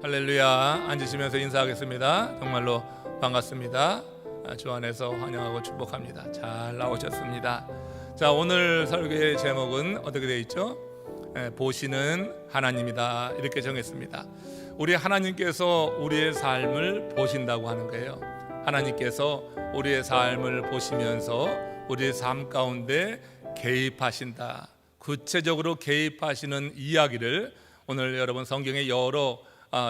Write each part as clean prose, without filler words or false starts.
할렐루야. 앉으시면서 인사하겠습니다. 정말로 반갑습니다. 주 안에서 환영하고 축복합니다. 잘 나오셨습니다. 자, 오늘 설교의 제목은 어떻게 되어 있죠? 보시는 하나님이다, 이렇게 정했습니다. 우리 하나님께서 우리의 삶을 보신다고 하는 거예요. 하나님께서 우리의 삶을 보시면서 우리의 삶 가운데 개입하신다, 구체적으로 개입하시는 이야기를 오늘 여러분 성경의 여러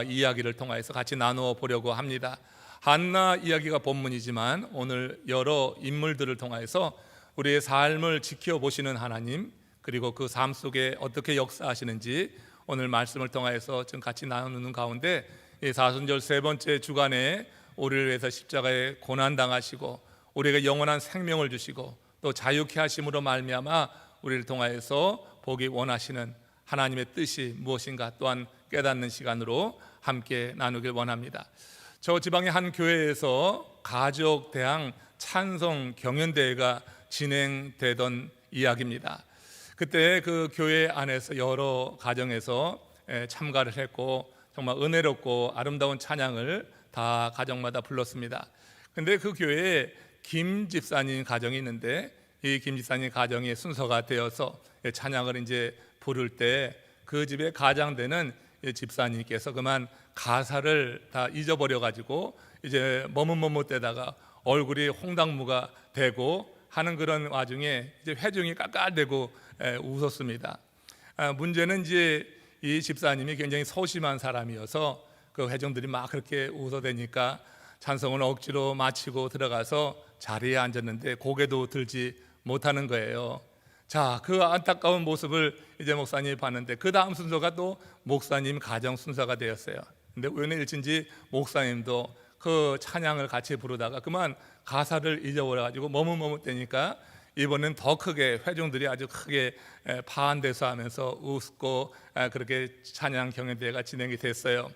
이야기를 통해서 같이 나누어 보려고 합니다. 한나 이야기가 본문이지만 오늘 여러 인물들을 통해서 우리의 삶을 지켜보시는 하나님, 그리고 그 삶 속에 어떻게 역사하시는지 오늘 말씀을 통해서 좀 같이 나누는 가운데, 이 사순절 세 번째 주간에 우리를 위해서 십자가에 고난당하시고 우리에게 영원한 생명을 주시고 또 자유케 하심으로 말미암아 우리를 통하여서 보기 원하시는 하나님의 뜻이 무엇인가 또한 깨닫는 시간으로 함께 나누길 원합니다. 저 지방의 한 교회에서 가족 대항 찬송 경연대회가 진행되던 이야기입니다. 그때 그 교회 안에서 여러 가정에서 참가를 했고 정말 은혜롭고 아름다운 찬양을 다 가정마다 불렀습니다. 근데 그 교회에 김 집사님 가정이 있는데, 이 김 집사님 가정이 순서가 되어서 찬양을 이제 부를 때 그 집에 가장되는 집사님께서 그만 가사를 다 잊어버려 가지고 이제 머뭇머뭇대다가 얼굴이 홍당무가 되고 하는 그런 와중에 이제 회중이 깔깔대고 웃었습니다. 문제는 이제 이 집사님이 굉장히 소심한 사람이어서 그 회중들이 막 그렇게 웃어대니까 찬송을 억지로 마치고 들어가서 자리에 앉았는데 고개도 들지 못하는 거예요. 자, 그 안타까운 모습을 이제 목사님이 봤는데 그 다음 순서가 또 목사님 가정 순서가 되었어요. 근데 우연의 일치인지 목사님도 그 찬양을 같이 부르다가 그만 가사를 잊어버려가지고 머뭇머뭇대니까 이번엔 더 크게 회중들이 아주 크게 파한대서 하면서 웃고 그렇게 찬양 경연대회가 진행이 됐어요.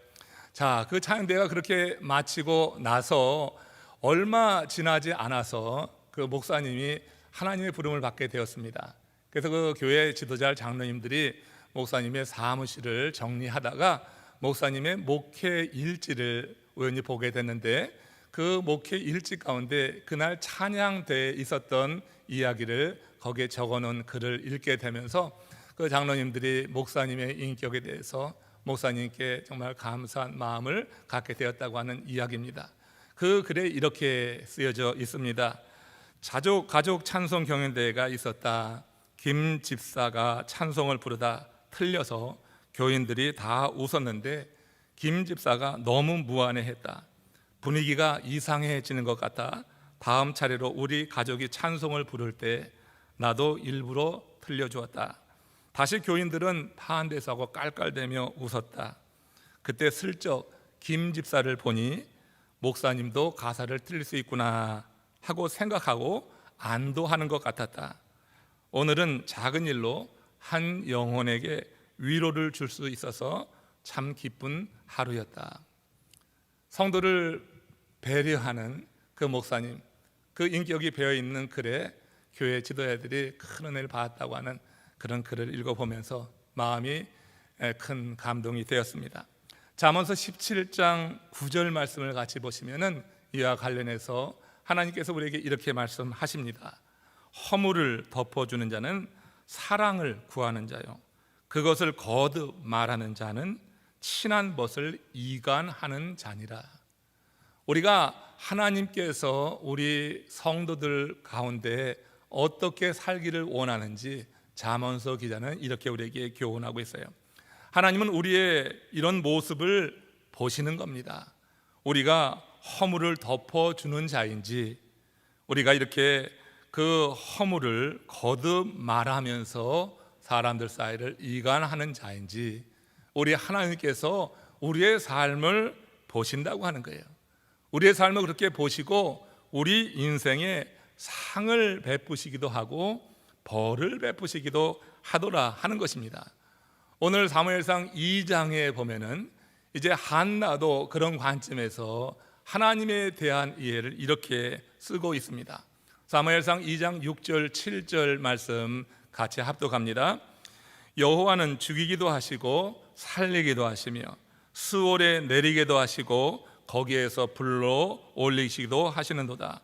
자, 그 찬양대회가 그렇게 마치고 나서 얼마 지나지 않아서 그 목사님이 하나님의 부름을 받게 되었습니다. 그래서 그 교회 지도자 장로님들이 목사님의 사무실을 정리하다가 목사님의 목회 일지를 우연히 보게 됐는데, 그 목회 일지 가운데 그날 찬양대회에 있었던 이야기를 거기에 적어놓은 글을 읽게 되면서 그 장로님들이 목사님의 인격에 대해서 목사님께 정말 감사한 마음을 갖게 되었다고 하는 이야기입니다. 그 글에 이렇게 쓰여져 있습니다. 가족 찬송 경연대회가 있었다. 김 집사가 찬송을 부르다 틀려서 교인들이 다 웃었는데 김 집사가 너무 무안해했다. 분위기가 이상해지는 것 같아 다음 차례로 우리 가족이 찬송을 부를 때 나도 일부러 틀려주었다. 다시 교인들은 파한대서하고 깔깔대며 웃었다. 그때 슬쩍 김 집사를 보니 목사님도 가사를 틀릴 수 있구나 하고 생각하고 안도하는 것 같았다. 오늘은 작은 일로 한 영혼에게 위로를 줄 수 있어서 참 기쁜 하루였다. 성도를 배려하는 그 목사님, 그 인격이 배어있는 글에 교회 지도자들이 큰 은혜를 받았다고 하는 그런 글을 읽어보면서 마음이 큰 감동이 되었습니다. 잠언서 17장 9절 말씀을 같이 보시면은 이와 관련해서 하나님께서 우리에게 이렇게 말씀하십니다. 허물을 덮어주는 자는 사랑을 구하는 자요, 그것을 거듭 말하는 자는 친한 것을 이간하는 자니라. 우리가 하나님께서 우리 성도들 가운데 어떻게 살기를 원하는지 잠언서 기자는 이렇게 우리에게 교훈하고 있어요. 하나님은 우리의 이런 모습을 보시는 겁니다. 우리가 허물을 덮어주는 자인지, 우리가 이렇게 그 허물을 거듭 말하면서 사람들 사이를 이간하는 자인지, 우리 하나님께서 우리의 삶을 보신다고 하는 거예요. 우리의 삶을 그렇게 보시고 우리 인생에 상을 베푸시기도 하고 벌을 베푸시기도 하더라 하는 것입니다. 오늘 사무엘상 2장에 보면은 이제 한나도 그런 관점에서 하나님에 대한 이해를 이렇게 쓰고 있습니다. 사무엘상 2장 6절 7절 말씀 같이 합독합니다. 여호와는 죽이기도 하시고 살리기도 하시며 스올에 내리게도 하시고 거기에서 불로 올리시기도 하시는도다.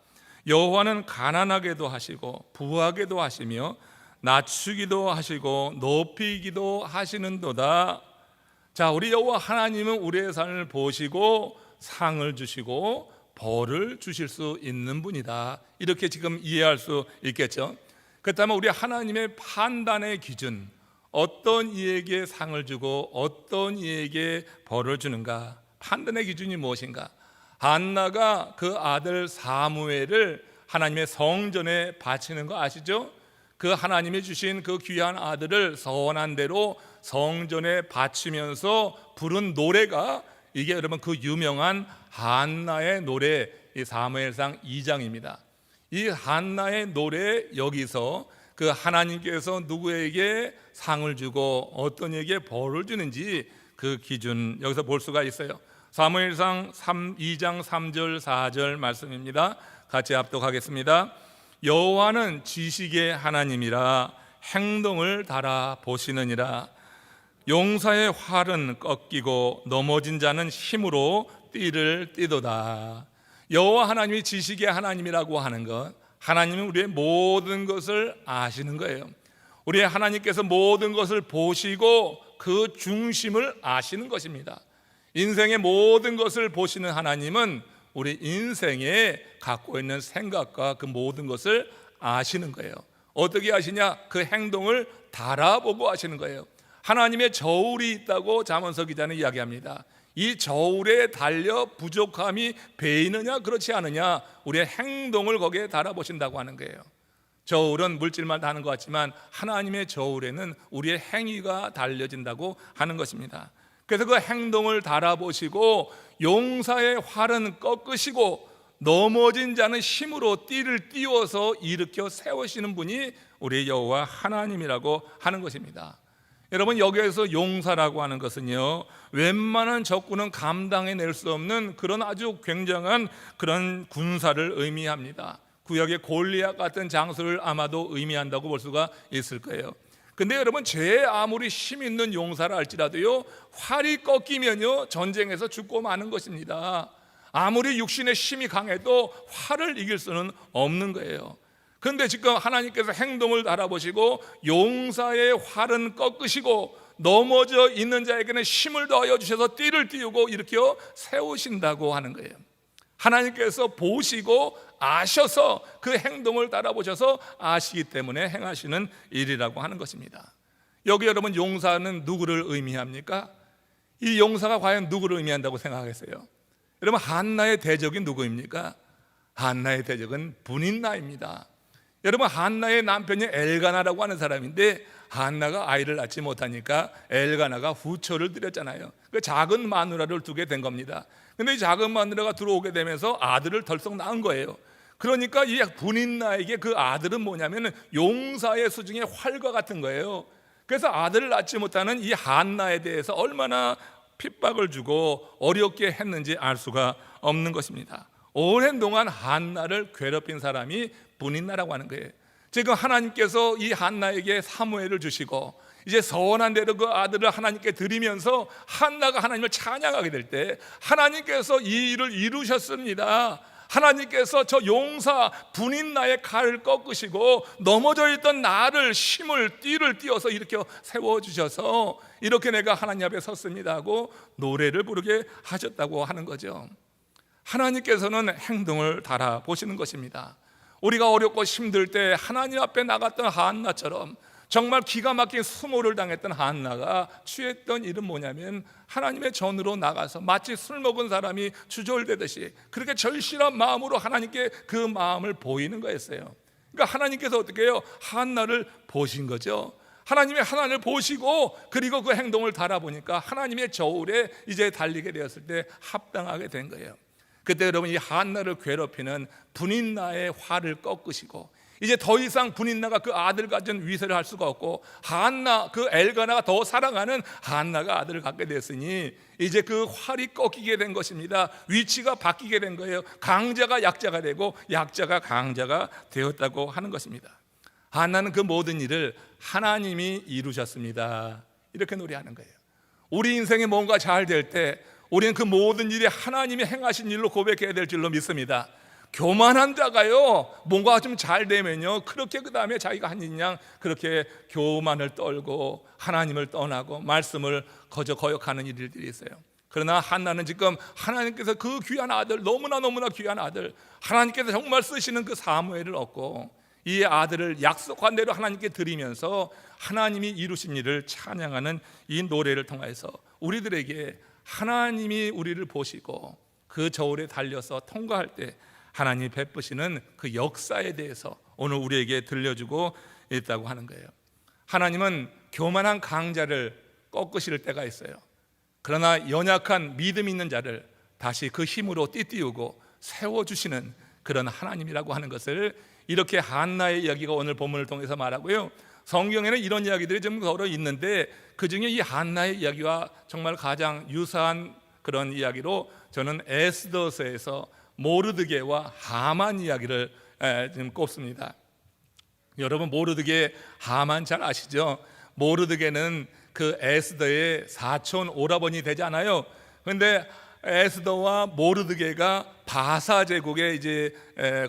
여호와는 가난하게도 하시고 부하게도 하시며 낮추기도 하시고 높이기도 하시는도다. 자, 우리 여호와 하나님은 우리의 삶을 보시고 상을 주시고 벌을 주실 수 있는 분이다. 이렇게 지금 이해할 수 있겠죠. 그렇다면 우리 하나님의 판단의 기준, 어떤 이에게 상을 주고 어떤 이에게 벌을 주는가, 판단의 기준이 무엇인가? 한나가 그 아들 사무엘을 하나님의 성전에 바치는 거 아시죠? 그 하나님이 주신 그 귀한 아들을 서원한 대로 성전에 바치면서 부른 노래가, 이게 여러분 그 유명한 한나의 노래, 이 사무엘상 2장입니다. 이 한나의 노래, 여기서 그 하나님께서 누구에게 상을 주고 어떤 이에게 벌을 주는지 그 기준 여기서 볼 수가 있어요. 사무엘상 2장 3절 4절 말씀입니다. 같이 합독하겠습니다. 여호와는 지식의 하나님이라 행동을 달아 보시느니라. 용사의 활은 꺾이고 넘어진 자는 힘으로 띠를 띠도다. 여호와 하나님이 지식의 하나님이라고 하는 것, 하나님은 우리의 모든 것을 아시는 거예요. 우리의 하나님께서 모든 것을 보시고 그 중심을 아시는 것입니다. 인생의 모든 것을 보시는 하나님은 우리 인생에 갖고 있는 생각과 그 모든 것을 아시는 거예요. 어떻게 아시냐? 그 행동을 달아보고 아시는 거예요. 하나님의 저울이 있다고 잠언서 기자는 이야기합니다. 이 저울에 달려 부족함이 배이느냐 그렇지 않느냐, 우리의 행동을 거기에 달아보신다고 하는 거예요. 저울은 물질만 다는 것 같지만 하나님의 저울에는 우리의 행위가 달려진다고 하는 것입니다. 그래서 그 행동을 달아보시고 용사의 활은 꺾으시고 넘어진 자는 힘으로 띠를 띄워서 일으켜 세우시는 분이 우리 여호와 하나님이라고 하는 것입니다. 여러분, 여기에서 용사라고 하는 것은요, 웬만한 적군은 감당해낼 수 없는 그런 아주 굉장한 그런 군사를 의미합니다. 구약의 골리앗 같은 장수를 아마도 의미한다고 볼 수가 있을 거예요. 근데 여러분, 제 아무리 힘 있는 용사라 할지라도요, 활이 꺾이면요 전쟁에서 죽고 마는 것입니다. 아무리 육신의 힘이 강해도 활을 이길 수는 없는 거예요. 그런데 지금 하나님께서 행동을 달아보시고 용사의 활은 꺾으시고 넘어져 있는 자에게는 힘을 더하여 주셔서 띠를 띄우고 일으켜 세우신다고 하는 거예요. 하나님께서 보시고 아셔서 그 행동을 따라보셔서 아시기 때문에 행하시는 일이라고 하는 것입니다. 여기 여러분, 용사는 누구를 의미합니까? 이 용사가 과연 누구를 의미한다고 생각하겠어요? 여러분, 한나의 대적이 누구입니까? 한나의 대적은 분인나입니다. 여러분, 한나의 남편이 엘가나라고 하는 사람인데, 한나가 아이를 낳지 못하니까 엘가나가 후처를 드렸잖아요. 그 작은 마누라를 두게 된 겁니다. 근데 이 작은 마누라가 들어오게 되면서 아들을 덜썩 낳은 거예요. 그러니까 이 분인나에게 그 아들은 뭐냐면 용사의 수중의 활과 같은 거예요. 그래서 아들을 낳지 못하는 이 한나에 대해서 얼마나 핍박을 주고 어렵게 했는지 알 수가 없는 것입니다. 오랜 동안 한나를 괴롭힌 사람이 분인나라고 하는 거예요. 지금 하나님께서 이 한나에게 사무엘을 주시고 이제 서원한 대로 그 아들을 하나님께 드리면서 한나가 하나님을 찬양하게 될 때 하나님께서 이 일을 이루셨습니다. 하나님께서 저 용사 분인나의 칼을 꺾으시고 넘어져 있던 나를 힘을 띠를 띄워서 일으켜 세워주셔서 이렇게 내가 하나님 앞에 섰습니다 하고 노래를 부르게 하셨다고 하는 거죠. 하나님께서는 행동을 달아보시는 것입니다. 우리가 어렵고 힘들 때 하나님 앞에 나갔던 한나처럼 정말 기가 막힌 수모를 당했던 한나가 취했던 일은 뭐냐면 하나님의 전으로 나가서 마치 술 먹은 사람이 주절되듯이 그렇게 절실한 마음으로 하나님께 그 마음을 보이는 거였어요. 그러니까 하나님께서 어떻게 해요? 한나를 보신 거죠. 하나님의 하나님을 보시고 그리고 그 행동을 달아보니까 하나님의 저울에 이제 달리게 되었을 때 합당하게 된 거예요. 그때 여러분, 이 한나를 괴롭히는 분인나의 활을 꺾으시고 이제 더 이상 분인나가 그 아들 가진 위세를 할 수가 없고 한나, 그 엘가나가 더 사랑하는 한나가 아들을 갖게 됐으니 이제 그 활이 꺾이게 된 것입니다. 위치가 바뀌게 된 거예요. 강자가 약자가 되고 약자가 강자가 되었다고 하는 것입니다. 한나는 그 모든 일을 하나님이 이루셨습니다. 이렇게 노래하는 거예요. 우리 인생에 뭔가 잘 될 때 우리는 그 모든 일이 하나님이 행하신 일로 고백해야 될 줄로 믿습니다. 교만한 자가요, 뭔가 좀 잘 되면요, 그렇게 그 다음에 자기가 한 일이냐 그렇게 교만을 떨고 하나님을 떠나고 말씀을 거저 거역하는 일들이 있어요. 그러나 한나는 지금 하나님께서 그 귀한 아들, 너무나 귀한 아들, 하나님께서 정말 쓰시는 그 사무엘을 얻고 이 아들을 약속한 대로 하나님께 드리면서 하나님이 이루신 일을 찬양하는 이 노래를 통해서 우리들에게 하나님이 우리를 보시고 그 저울에 달려서 통과할 때 하나님이 베푸시는 그 역사에 대해서 오늘 우리에게 들려주고 있다고 하는 거예요. 하나님은 교만한 강자를 꺾으실 때가 있어요. 그러나 연약한 믿음 있는 자를 다시 그 힘으로 띠띠우고 세워주시는 그런 하나님이라고 하는 것을 이렇게 한나의 이야기가 오늘 본문을 통해서 말하고요, 성경에는 이런 이야기들이 좀 더러 있는데 그 중에 이 한나의 이야기와 정말 가장 유사한 그런 이야기로 저는 에스더서에서 모르드게와 하만 이야기를 지금 꼽습니다. 여러분, 모르드게 하만 잘 아시죠? 모르드게는 그 에스더의 사촌 오라버니 되잖아요. 그런데 에스더와 모르드게가 바사 제국에 이제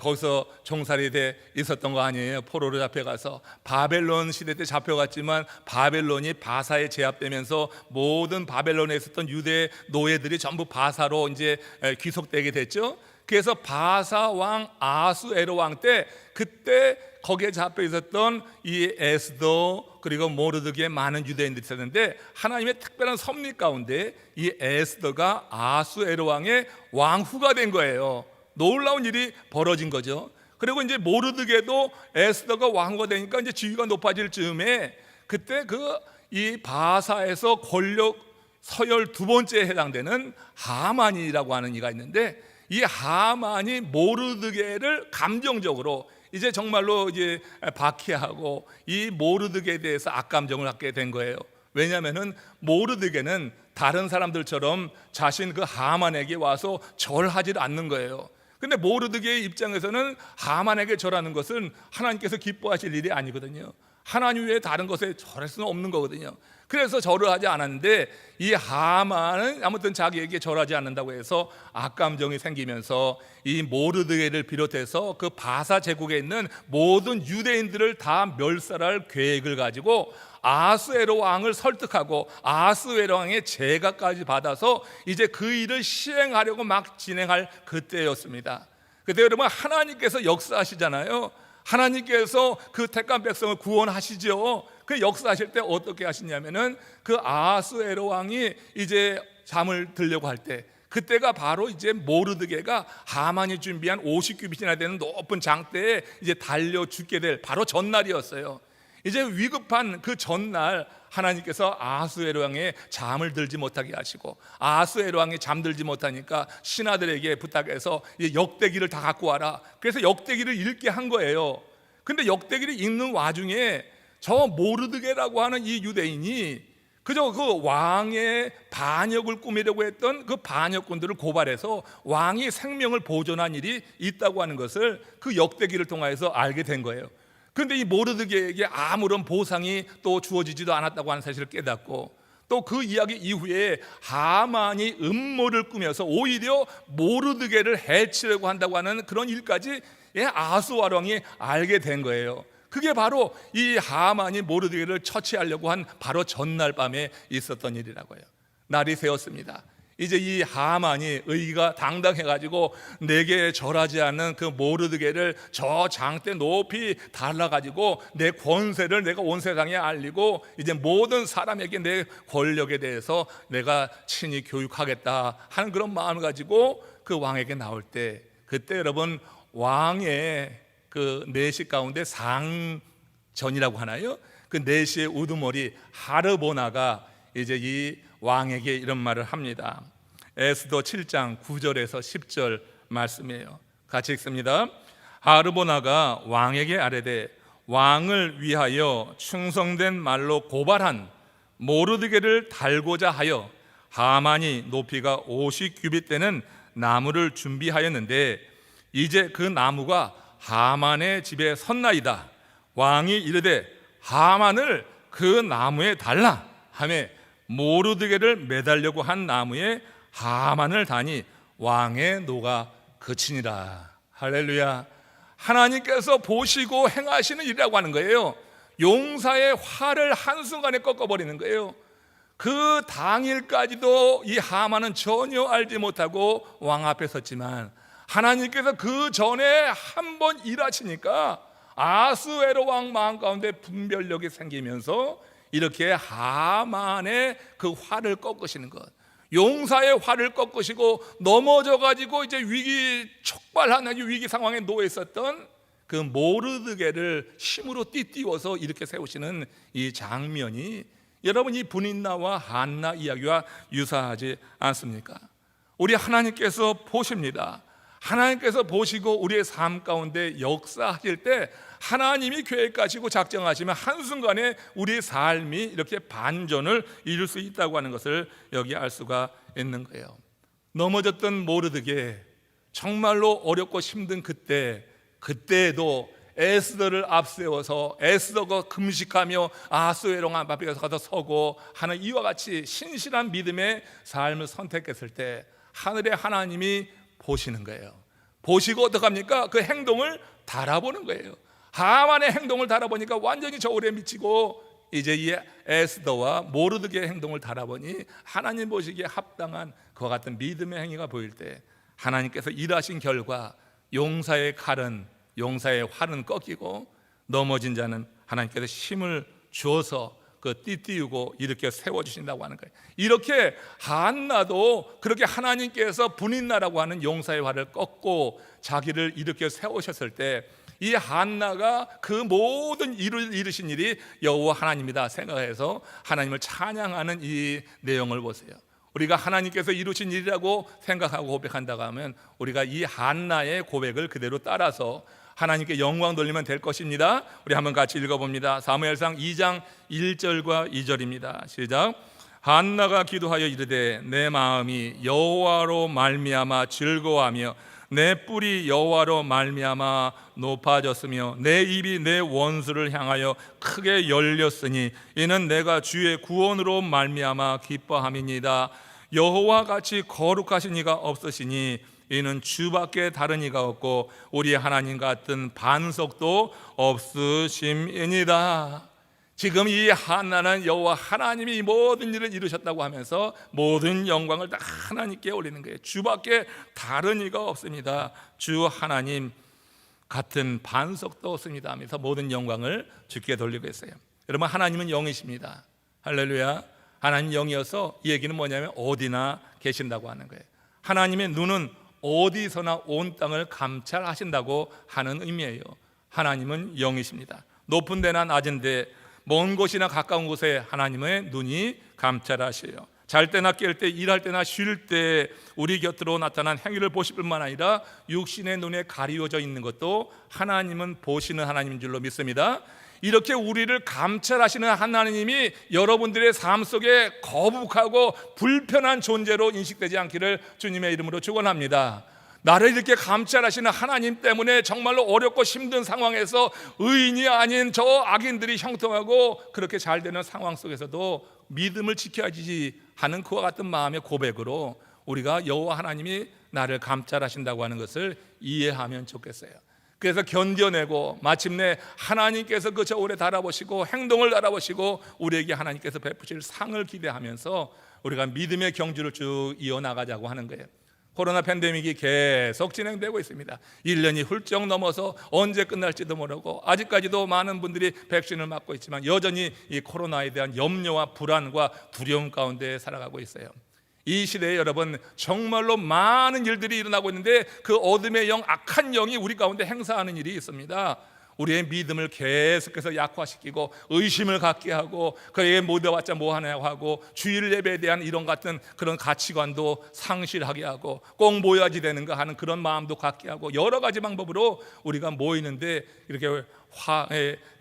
거기서 종살이 돼 있었던 거 아니에요. 포로로 잡혀가서 바벨론 시대 때 잡혀갔지만 바벨론이 바사에 제압되면서 모든 바벨론에 있었던 유대 노예들이 전부 바사로 이제 귀속되게 됐죠. 그래서 바사 왕 아수에로 왕 때 그때 거기에 잡혀 있었던 이 에스더 그리고 모르드게 많은 유대인들이 있었는데 하나님의 특별한 섭리 가운데 이 에스더가 아수에로 왕의 왕후가 된 거예요. 놀라운 일이 벌어진 거죠. 그리고 이제 모르드게도 에스더가 왕후가 되니까 이제 지위가 높아질 즈음에 그때 그 이 바사에서 권력 서열 두 번째에 해당되는 하만이라고 하는 이가 있는데 이 하만이 모르드게를 감정적으로 이제 정말로 이제 박해하고 이 모르드게에 대해서 악감정을 갖게 된 거예요. 왜냐하면은 모르드게는 다른 사람들처럼 자신 그 하만에게 와서 절하지 않는 거예요. 근데 모르드게의 입장에서는 하만에게 절하는 것은 하나님께서 기뻐하실 일이 아니거든요. 하나님 외에 다른 것에 절할 수는 없는 거거든요. 그래서 절을 하지 않았는데 이 하만은 아무튼 자기에게 절하지 않는다고 해서 악감정이 생기면서 이 모르드게를 비롯해서 그 바사 제국에 있는 모든 유대인들을 다 멸살할 계획을 가지고 아수에로 왕을 설득하고 아수에로 왕의 제가까지 받아서 이제 그 일을 시행하려고 막 진행할 그때였습니다. 그때 여러분, 하나님께서 역사하시잖아요. 하나님께서 그 택한 백성을 구원하시죠. 그 역사하실 때 어떻게 하시냐면은 그 아수에로 왕이 이제 잠을 들려고 할 때 그때가 바로 이제 모르드게가 하만이 준비한 50규빗이나 되는 높은 장대에 이제 달려 죽게 될 바로 전날이었어요. 이제 위급한 그 전날 하나님께서 아수에로 왕의 잠을 들지 못하게 하시고 아수에로 왕이 잠들지 못하니까 신하들에게 부탁해서 역대기를 다 갖고 와라. 그래서 역대기를 읽게 한 거예요. 근데 역대기를 읽는 와중에 저 모르드게라고 하는 이 유대인이 그저 그 왕의 반역을 꾸미려고 했던 그 반역군들을 고발해서 왕이 생명을 보존한 일이 있다고 하는 것을 그 역대기를 통해서 알게 된 거예요. 그런데 이 모르드게에게 아무런 보상이 또 주어지지도 않았다고 하는 사실을 깨닫고 또 그 이야기 이후에 하만이 음모를 꾸며서 오히려 모르드게를 해치려고 한다고 하는 그런 일까지 아수아 왕이 알게 된 거예요. 그게 바로 이 하만이 모르드게를 처치하려고 한 바로 전날 밤에 있었던 일이라고 해요. 날이 새었습니다. 이제 이 하만이 의기가 당당해가지고 내게 절하지 않는 그 모르드게를 저 장대 높이 달라가지고 내 권세를 내가 온 세상에 알리고 이제 모든 사람에게 내 권력에 대해서 내가 친히 교육하겠다 하는 그런 마음을 가지고 그 왕에게 나올 때 그때 여러분 왕의 그 내시 가운데 상전이라고 하나요? 그 내시의 우두머리 하르보나가 이제 이 왕에게 이런 말을 합니다. 에스더 7장 9절에서 10절 말씀이에요. 같이 읽습니다. 하르보나가 왕에게 아뢰되 왕을 위하여 충성된 말로 고발한 모르드게를 달고자 하여 하만이 높이가 50규빗 되는 나무를 준비하였는데 이제 그 나무가 하만의 집에 섰나이다. 왕이 이르되 하만을 그 나무에 달라 하매 모르드게를 매달려고 한 나무에 하만을 다니 왕의 노가 그치니라. 할렐루야. 하나님께서 보시고 행하시는 일이라고 하는 거예요. 용사의 활을 한순간에 꺾어버리는 거예요. 그 당일까지도 이 하만은 전혀 알지 못하고 왕 앞에 섰지만 하나님께서 그 전에 한 번 일하시니까 아스웨로 왕 마음 가운데 분별력이 생기면서 이렇게 하만의 그 활을 꺾으시는 것, 용사의 활을 꺾으시고 넘어져가지고 이제 위기 촉발하는 위기 상황에 놓여 있었던 그 모르드게를 힘으로 띠띠워서 이렇게 세우시는 이 장면이 여러분 이 분인나와 한나 이야기와 유사하지 않습니까? 우리 하나님께서 보십니다. 하나님께서 보시고 우리의 삶 가운데 역사하실 때 하나님이 계획하시고 작정하시면 한순간에 우리의 삶이 이렇게 반전을 이룰 수 있다고 하는 것을 여기 알 수가 있는 거예요. 넘어졌던 모르드게, 정말로 어렵고 힘든 그때에도 에스더를 앞세워서 에스더가 금식하며 아스웨로 왕 앞에 가서 서고 하는 이와 같이 신실한 믿음의 삶을 선택했을 때 하늘의 하나님이 보시는 거예요. 보시고 어떡합니까? 그 행동을 달아보는 거예요. 하만의 행동을 달아보니까 완전히 저울에 미치고 이제 이 에스더와 모르드게의 행동을 달아보니 하나님 보시기에 합당한 그와 같은 믿음의 행위가 보일 때 하나님께서 일하신 결과 용사의 활은 꺾이고 넘어진 자는 하나님께서 힘을 주어서 그 띠띠우고 이렇게 세워주신다고 하는 거예요. 이렇게 한나도 그렇게 하나님께서 분인나라고 하는 용사의 활을 꺾고 자기를 이렇게 세우셨을 때 이 한나가 그 모든 일을 이루신 일이 여호와 하나님이다 생각해서 하나님을 찬양하는 이 내용을 보세요. 우리가 하나님께서 이루신 일이라고 생각하고 고백한다고 하면 우리가 이 한나의 고백을 그대로 따라서 하나님께 영광 돌리면 될 것입니다. 우리 한번 같이 읽어봅니다. 사무엘상 2장 1절과 2절입니다. 시작. 한나가 기도하여 이르되 내 마음이 여호와로 말미암아 즐거워하며 내 뿔이 여호와로 말미암아 높아졌으며 내 입이 내 원수를 향하여 크게 열렸으니 이는 내가 주의 구원으로 말미암아 기뻐함이니이다. 여호와 같이 거룩하신 이가 없으시니 이는 주밖에 다른 이가 없고 우리 하나님 같은 반석도 없으심이니이다. 지금 이 한나는 여호와 하나님이 이 모든 일을 이루셨다고 하면서 모든 영광을 다 하나님께 올리는 거예요. 주밖에 다른 이가 없습니다. 주 하나님 같은 반석도 없습니다 하면서 모든 영광을 주께 돌리고 있어요. 여러분, 하나님은 영이십니다. 할렐루야. 하나님 영이어서 이 얘기는 뭐냐면 어디나 계신다고 하는 거예요. 하나님의 눈은 어디서나 온 땅을 감찰하신다고 하는 의미예요. 하나님은 영이십니다. 높은 데나 낮은 데, 먼 곳이나 가까운 곳에 하나님의 눈이 감찰하셔요. 잘 때나 깰 때, 일할 때나 쉴 때 우리 곁으로 나타난 행위를 보실 뿐만 아니라 육신의 눈에 가리워져 있는 것도 하나님은 보시는 하나님인 줄로 믿습니다. 이렇게 우리를 감찰하시는 하나님이 여러분들의 삶 속에 거북하고 불편한 존재로 인식되지 않기를 주님의 이름으로 축원합니다. 나를 이렇게 감찰하시는 하나님 때문에 정말로 어렵고 힘든 상황에서 의인이 아닌 저 악인들이 형통하고 그렇게 잘 되는 상황 속에서도 믿음을 지켜야지 하는 그와 같은 마음의 고백으로 우리가 여호와 하나님이 나를 감찰하신다고 하는 것을 이해하면 좋겠어요. 그래서 견뎌내고 마침내 하나님께서 그 저울에 달아보시고 행동을 달아보시고 우리에게 하나님께서 베푸실 상을 기대하면서 우리가 믿음의 경주를 쭉 이어나가자고 하는 거예요. 코로나 팬데믹이 계속 진행되고 있습니다. 1년이 훌쩍 넘어서 언제 끝날지도 모르고 아직까지도 많은 분들이 백신을 맞고 있지만 여전히 이 코로나에 대한 염려와 불안과 두려움 가운데 살아가고 있어요. 이 시대에 여러분 정말로 많은 일들이 일어나고 있는데 그 어둠의 영, 악한 영이 우리 가운데 행사하는 일이 있습니다. 우리의 믿음을 계속해서 약화시키고 의심을 갖게 하고 그에게 못 해봤자 뭐하냐고 하고 주일 예배에 대한 이런 같은 그런 가치관도 상실하게 하고 꼭 모여야지 되는가 하는 그런 마음도 갖게 하고 여러 가지 방법으로 우리가 모이는데 이렇게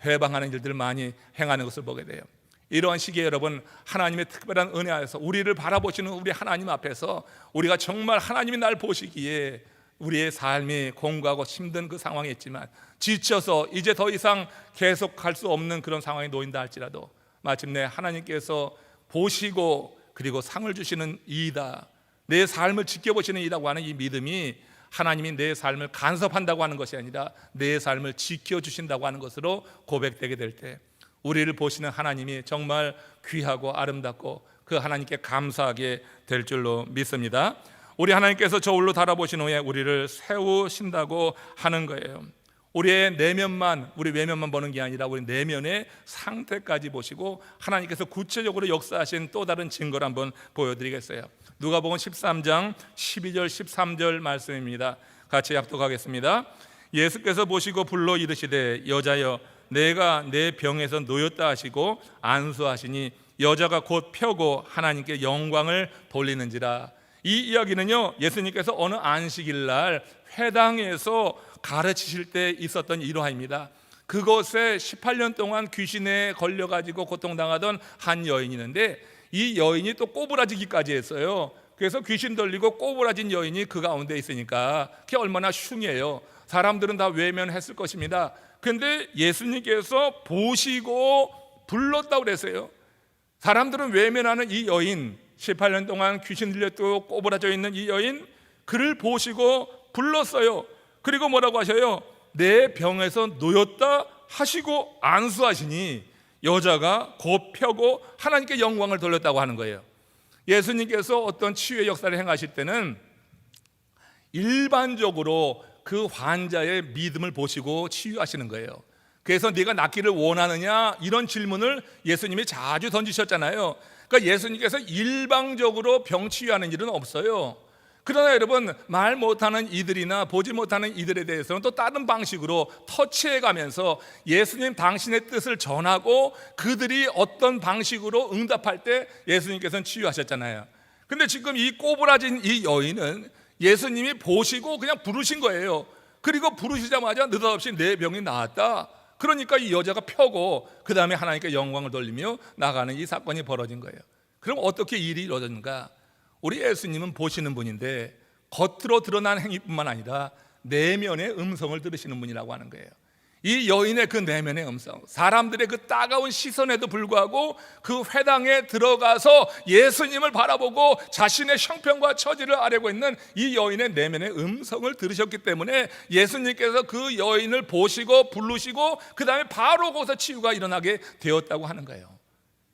회방하는 일들을 많이 행하는 것을 보게 돼요. 이러한 시기에 여러분 하나님의 특별한 은혜 안에서 우리를 바라보시는 우리 하나님 앞에서 우리가 정말 하나님이 날 보시기에 우리의 삶이 공고하고 힘든 그 상황에 있지만 지쳐서 이제 더 이상 계속할 수 없는 그런 상황에 놓인다 할지라도 마침내 하나님께서 보시고 그리고 상을 주시는 이이다, 내 삶을 지켜보시는 이라고 하는 이 믿음이 하나님이 내 삶을 간섭한다고 하는 것이 아니라 내 삶을 지켜주신다고 하는 것으로 고백되게 될 때 우리를 보시는 하나님이 정말 귀하고 아름답고 그 하나님께 감사하게 될 줄로 믿습니다. 우리 하나님께서 저울로 달아보신 후에 우리를 세우신다고 하는 거예요. 우리의 내면만, 우리 외면만 보는 게 아니라 우리 내면의 상태까지 보시고 하나님께서 구체적으로 역사하신 또 다른 증거를 한번 보여드리겠어요. 누가복음 13장 12절 13절 말씀입니다. 같이 합독하겠습니다. 예수께서 보시고 불러 이르시되 여자여 내가 내 병에서 놓였다 하시고 안수하시니 여자가 곧 펴고 하나님께 영광을 돌리는지라. 이 이야기는요, 예수님께서 어느 안식일 날 회당에서 가르치실 때 있었던 일화입니다. 그곳에 18년 동안 귀신에 걸려가지고 고통당하던 한 여인이 있는데 이 여인이 또 꼬부라지기까지 했어요. 그래서 귀신 들리고 꼬부라진 여인이 그 가운데 있으니까 그게 얼마나 흉해요. 사람들은 다 외면했을 것입니다. 그런데 예수님께서 보시고 불렀다고 그랬어요. 사람들은 외면하는 이 여인, 18년 동안 귀신 들렸고 꼬부라져 있는 이 여인, 그를 보시고 불렀어요. 그리고 뭐라고 하셔요? 내 병에서 놓였다 하시고 안수하시니 여자가 곧 펴고 하나님께 영광을 돌렸다고 하는 거예요. 예수님께서 어떤 치유의 역사를 행하실 때는 일반적으로 그 환자의 믿음을 보시고 치유하시는 거예요. 그래서 네가 낫기를 원하느냐 이런 질문을 예수님이 자주 던지셨잖아요. 그러니까 예수님께서 일방적으로 병 치유하는 일은 없어요. 그러나 여러분, 말 못하는 이들이나 보지 못하는 이들에 대해서는 또 다른 방식으로 터치해가면서 예수님 당신의 뜻을 전하고 그들이 어떤 방식으로 응답할 때 예수님께서는 치유하셨잖아요. 근데 지금 이 꼬부라진 이 여인은 예수님이 보시고 그냥 부르신 거예요. 그리고 부르시자마자 느닷없이 내 병이 나았다. 그러니까 이 여자가 펴고 그 다음에 하나님께 영광을 돌리며 나가는 이 사건이 벌어진 거예요. 그럼 어떻게 일이 이루어졌는가? 우리 예수님은 보시는 분인데 겉으로 드러난 행위뿐만 아니라 내면의 음성을 들으시는 분이라고 하는 거예요. 이 여인의 그 내면의 음성, 사람들의 그 따가운 시선에도 불구하고 그 회당에 들어가서 예수님을 바라보고 자신의 형편과 처지를 아뢰고 있는 이 여인의 내면의 음성을 들으셨기 때문에 예수님께서 그 여인을 보시고 부르시고 그 다음에 바로 거기서 치유가 일어나게 되었다고 하는 거예요.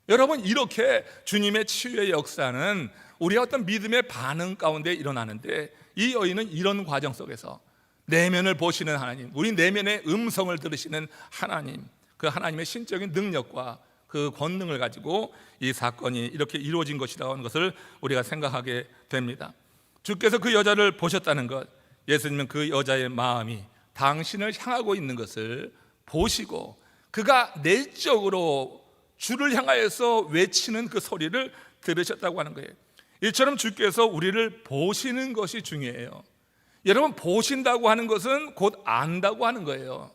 여러분, 이렇게 주님의 치유의 역사는 우리의 어떤 믿음의 반응 가운데 일어나는데 이 여인은 이런 과정 속에서 내면을 보시는 하나님, 우리 내면의 음성을 들으시는 하나님, 그 하나님의 신적인 능력과 그 권능을 가지고 이 사건이 이렇게 이루어진 것이라고 하는 것을 우리가 생각하게 됩니다. 주께서 그 여자를 보셨다는 것, 예수님은 그 여자의 마음이 당신을 향하고 있는 것을 보시고 그가 내적으로 주를 향하여서 외치는 그 소리를 들으셨다고 하는 거예요. 이처럼 주께서 우리를 보시는 것이 중요해요. 여러분, 보신다고 하는 것은 곧 안다고 하는 거예요.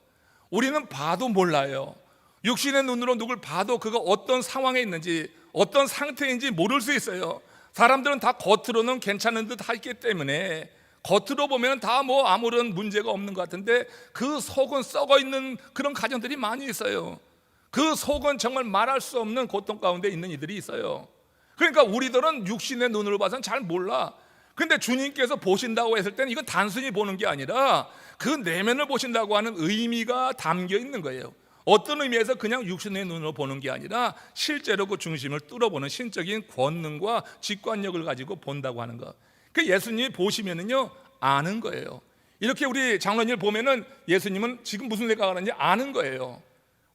우리는 봐도 몰라요. 육신의 눈으로 누굴 봐도 그가 어떤 상황에 있는지 어떤 상태인지 모를 수 있어요. 사람들은 다 겉으로는 괜찮은 듯 하기 때문에 겉으로 보면 다 뭐 아무런 문제가 없는 것 같은데 그 속은 썩어 있는 그런 가정들이 많이 있어요. 그 속은 정말 말할 수 없는 고통 가운데 있는 이들이 있어요. 그러니까 우리들은 육신의 눈으로 봐서는 잘 몰라. 근데 주님께서 보신다고 했을 때는 이건 단순히 보는 게 아니라 그 내면을 보신다고 하는 의미가 담겨 있는 거예요. 어떤 의미에서 그냥 육신의 눈으로 보는 게 아니라 실제로 그 중심을 뚫어보는 신적인 권능과 직관력을 가지고 본다고 하는 것. 그 예수님이 보시면은요 아는 거예요. 이렇게 우리 장로님을 보면은 예수님은 지금 무슨 생각을 하는지 아는 거예요.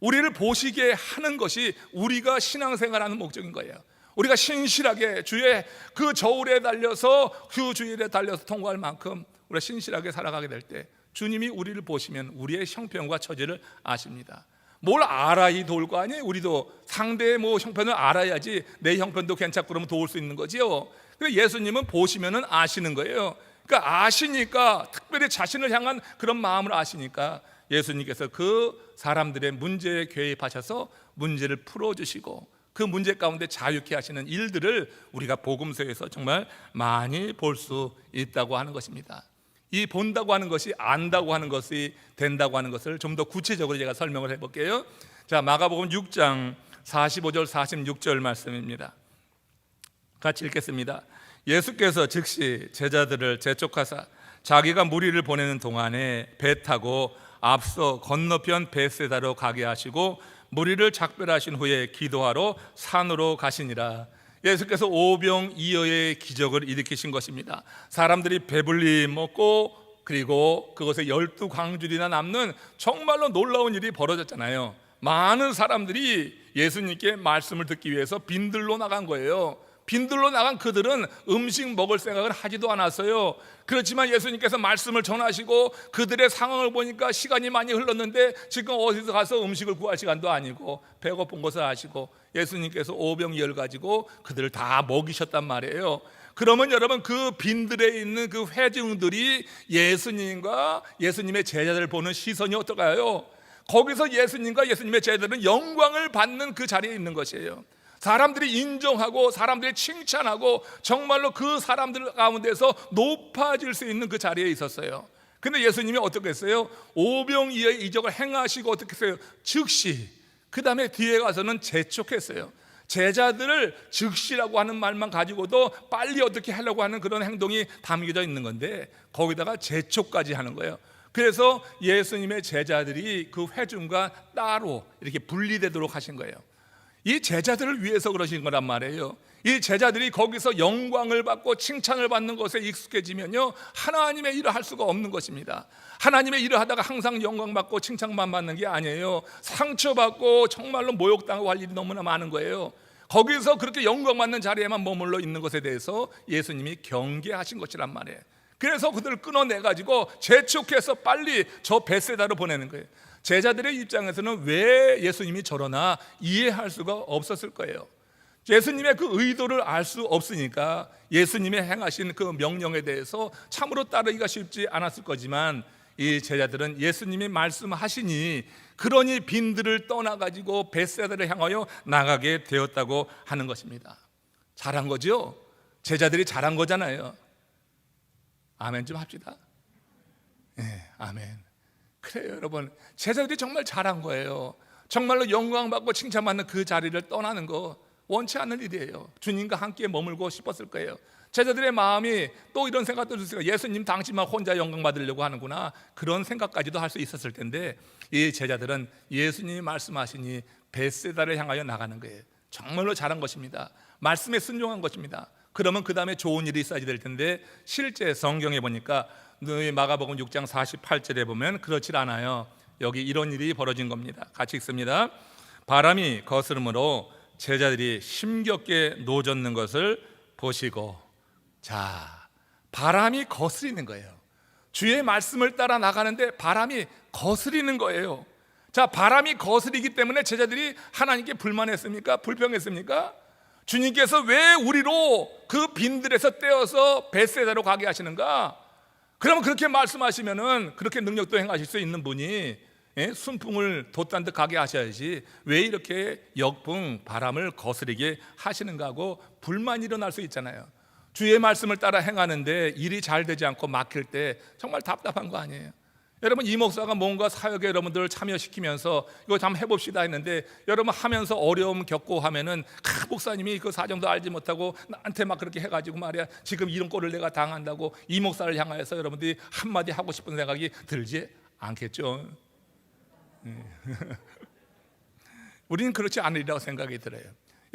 우리를 보시게 하는 것이 우리가 신앙생활하는 목적인 거예요. 우리가 신실하게 주의 그 저울에 달려서 그 주일에 달려서 통과할 만큼 우리가 신실하게 살아가게 될 때 주님이 우리를 보시면 우리의 형편과 처지를 아십니다. 뭘 알아 이 도울 거 아니에요? 우리도 상대의 뭐 형편을 알아야지 내 형편도 괜찮고 그러면 도울 수 있는 거지요. 그래서 예수님은 보시면은 아시는 거예요. 그러니까 아시니까, 특별히 자신을 향한 그런 마음을 아시니까 예수님께서 그 사람들의 문제에 개입하셔서 문제를 풀어주시고 그 문제 가운데 자유케 하시는 일들을 우리가 복음서에서 정말 많이 볼 수 있다고 하는 것입니다. 이 본다고 하는 것이 안다고 하는 것이 된다고 하는 것을 좀 더 구체적으로 제가 설명을 해볼게요. 자, 마가복음 6장 45절 46절 말씀입니다. 같이 읽겠습니다. 예수께서 즉시 제자들을 재촉하사 자기가 무리를 보내는 동안에 배 타고 앞서 건너편 벳세다로 가게 하시고 무리를 작별하신 후에 기도하러 산으로 가시니라. 예수께서 오병이어의 기적을 일으키신 것입니다. 사람들이 배불리 먹고 그리고 그것에 12광줄이나 남는 정말로 놀라운 일이 벌어졌잖아요. 많은 사람들이 예수님께 말씀을 듣기 위해서 빈들로 나간 거예요. 빈들로 나간 그들은 음식 먹을 생각을 하지도 않았어요. 그렇지만 예수님께서 말씀을 전하시고 그들의 상황을 보니까 시간이 많이 흘렀는데 지금 어디서 가서 음식을 구할 시간도 아니고 배고픈 것을 아시고 예수님께서 오병이어를 가지고 그들을 다 먹이셨단 말이에요. 그러면 여러분, 그 빈들에 있는 그 회중들이 예수님과 예수님의 제자들을 보는 시선이 어떨까요? 거기서 예수님과 예수님의 제자들은 영광을 받는 그 자리에 있는 것이에요. 사람들이 인정하고 사람들이 칭찬하고 정말로 그 사람들 가운데서 높아질 수 있는 그 자리에 있었어요. 근데 예수님이 어떻게 했어요? 오병이어의 이적을 행하시고 어떻게 했어요? 즉시, 그 다음에 뒤에 가서는 재촉했어요. 제자들을 즉시라고 하는 말만 가지고도 빨리 어떻게 하려고 하는 그런 행동이 담겨져 있는 건데 거기다가 재촉까지 하는 거예요. 그래서 예수님의 제자들이 그 회중과 따로 이렇게 분리되도록 하신 거예요. 이 제자들을 위해서 그러신 거란 말이에요. 이 제자들이 거기서 영광을 받고 칭찬을 받는 것에 익숙해지면요, 하나님의 일을 할 수가 없는 것입니다. 하나님의 일을 하다가 항상 영광 받고 칭찬만 받는 게 아니에요. 상처받고 정말로 모욕당하고 할 일이 너무나 많은 거예요. 거기서 그렇게 영광 받는 자리에만 머물러 있는 것에 대해서 예수님이 경계하신 것이란 말이에요. 그래서 그들을 끊어내가지고 재촉해서 빨리 저 벳세다로 보내는 거예요. 제자들의 입장에서는 왜 예수님이 저러나 이해할 수가 없었을 거예요. 예수님의 그 의도를 알 수 없으니까 예수님의 행하신 그 명령에 대해서 참으로 따르기가 쉽지 않았을 거지만 이 제자들은 예수님이 말씀하시니 그러니 빈들을 떠나가지고 벳세다를 향하여 나가게 되었다고 하는 것입니다. 잘한 거죠? 제자들이 잘한 거잖아요. 아멘 좀 합시다. 네, 아멘. 그래요, 여러분. 제자들이 정말 잘한 거예요. 정말로 영광받고 칭찬받는 그 자리를 떠나는 거 원치 않는 일이에요. 주님과 함께 머물고 싶었을 거예요. 제자들의 마음이 또 이런 생각도 들었어요. 예수님 당신만 혼자 영광 받으려고 하는구나, 그런 생각까지도 할 수 있었을 텐데 이 제자들은 예수님이 말씀하시니 벳세다를 향하여 나가는 거예요. 정말로 잘한 것입니다. 말씀에 순종한 것입니다. 그러면 그 다음에 좋은 일이 있어야 될 텐데 실제 성경에 보니까 너희 마가복음 6장 48절에 보면 그렇지 않아요. 여기 이런 일이 벌어진 겁니다. 같이 읽습니다. 바람이 거스름으로 제자들이 힘겹게 노젓는 것을 보시고, 자, 바람이 거스리는 거예요. 주의 말씀을 따라 나가는데 바람이 거스리는 거예요. 자, 바람이 거스리기 때문에 제자들이 하나님께 불만했습니까? 불평했습니까? 주님께서 왜 우리로 그 빈들에서 떼어서 벳세다로 가게 하시는가? 그러면 그렇게 말씀하시면은 그렇게 능력도 행하실 수 있는 분이 순풍을 돛단 듯 가게 하셔야지 왜 이렇게 역풍 바람을 거스리게 하시는가 하고 불만이 일어날 수 있잖아요. 주의 말씀을 따라 행하는데 일이 잘 되지 않고 막힐 때 정말 답답한 거 아니에요? 여러분, 이 목사가 뭔가 사역에 여러분들을 참여시키면서 이거 한번 해봅시다 했는데 여러분 하면서 어려움 겪고 하면은 목사님이 그 사정도 알지 못하고 나한테 막 그렇게 해가지고 말이야 지금 이런 꼴을 내가 당한다고 이 목사를 향하여서 여러분들이 한마디 하고 싶은 생각이 들지 않겠죠? 우리는 그렇지 않으리라고 생각이 들어요.